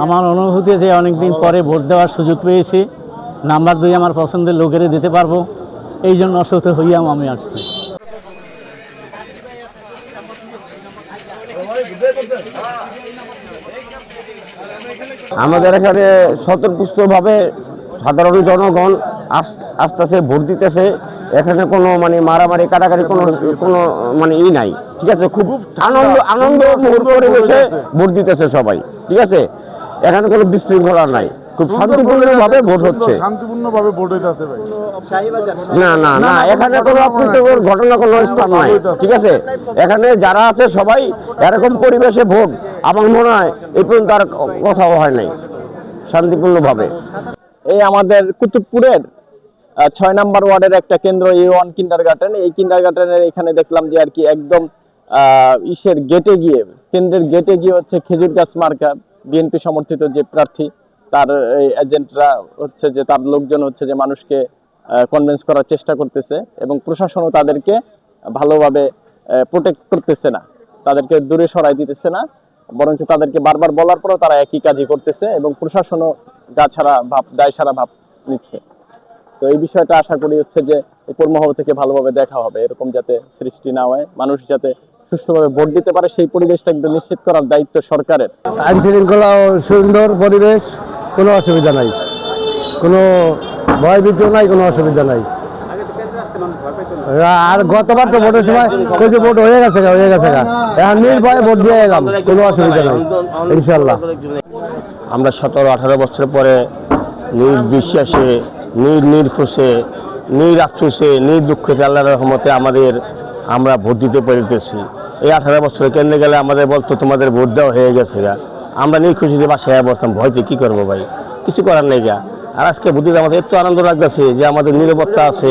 আমার অনুভূতি যে অনেকদিন পরে ভোট দেওয়ার সুযোগ পেয়েছি, নাম্বার 2 আমার পছন্দের লোকেরই দিতে পারবো, এই জন্য অসুস্থ হইয়াও আমি আসছি। আমাদের এখানে স্বতঃস্ফূর্তভাবে সাধারণ জনগণ আসতেছে, ভোট দিতেছে। এখানে কোনো মানে মারামারি কাটাকাটি কোনো কোনো মানে নাই, ঠিক আছে। খুব আনন্দ পরিবেশে ভোট দিতেছে সবাই, ঠিক আছে। এখানে কোনো বিশৃঙ্খলা নাই, খুব শান্তিপূর্ণভাবে ভোট হচ্ছে। শান্তিপূর্ণভাবে ভোট হইতাছে ভাই। না না না, এখানে কোনো অপ্রীতিকর ঘটনা কোনো স্থান নাই, ঠিক আছে। এখানে যারা আছে সবাই এরকম পরিবেশে ভোট, আমার মনে হয় এই পর্যন্ত আর কথাও হয় নাই, শান্তিপূর্ণভাবে। এই আমাদের কুতুবপুরের 6 নম্বর ওয়ার্ডের একটা কেন্দ্র A1 কিন্ডারগার্টেন। এই কিন্ডারগার্টেনের এখানে দেখলাম যে আর কি একদম ইসের গেটে গিয়ে, কেন্দ্রের গেটে গিয়ে হচ্ছে খেজুর গাছ মার্কা বিএনপি সমর্থিত যে প্রার্থী, তার এজেন্টরা হচ্ছে যে তার লোকজন হচ্ছে যে মানুষকে কনভিন্স করার চেষ্টা করতেছে, এবং প্রশাসনও তাদেরকে ভালোভাবে প্রোটেক্ট করতেছে না, তাদেরকে দূরে সরাই দিতেছে না, বরঞ্চ তাদেরকে বারবার বলার পরেও তারা একই কাজই করতেছে, এবং প্রশাসনও দায় সারা ভাব নিচ্ছে। তো এই বিষয়টা আশা করি হচ্ছে যে উপর মহল থেকে ভালোভাবে দেখা হবে, এরকম যাতে সৃষ্টি না হয়, মানুষ যাতে সুষ্ঠুভাবে ভোট দিতে পারে সেই পরিবেশটা একদম নিশ্চিত করার দায়িত্ব সরকারের। আইন শৃঙ্খলা সুন্দর পরিবেশ, কোনো অসুবিধা নাই, কোনো ভয়ভীত নাই, কোনো অসুবিধা নাই। আর গতবার তো ভোটের সময় কিছু ভোট হয়ে গেছে এখন নির্ভয়ে ভোট দিয়ে গেলাম, কোনো অসুবিধা নাই ইনশাল্লাহ। আমরা 17-18 বছর পরে নির্বিশ্বাসে, নির্খুশে, আফসোসে, দুঃখে আল্লাহর রহমতে আমরা ভোট দিতে পেরেছি। এই 18 বছরে কেন্দ্রে গেলে আমাদের বলতো তোমাদের ভোট দেওয়া হয়ে গেছে গা, আমরা নির্খুশিতে বাসায় বসতাম, ভয়তে কি করবো ভাই, কিছু করার নেই গা। আর আজকে ভোট দিতে আমাদের এত আনন্দ লাগতেছে যে আমাদের নিরাপত্তা আছে,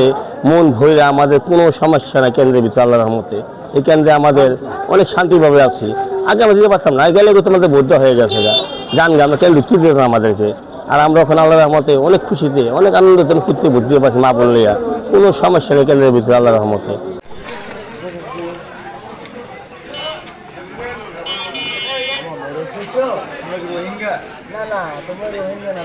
মন ভরে, আমাদের কোনো সমস্যা নাই কেন্দ্রের ভিতরে আল্লাহর রহমতে। এই কেন্দ্রে আমাদের অনেক শান্তিভাবে আছি। আগে আমরা দিতে পারতাম না, গেলে তোমাদের ভোট দেওয়া হয়ে গেছে গা, জান গা, আমরা কেন্দ্রে তুলে দিতাম আমাদেরকে। আর আমরা ওখানে আল্লাহর রহমতে অনেক খুশিতে, অনেক আনন্দতে ফুর্তি ভোট দিতে পারছি, মা বললে কোনো সমস্যা নেই কেন্দ্রের ভিতরে আল্লাহর রহমতে। না না, তোমার রোহিঙ্গা না,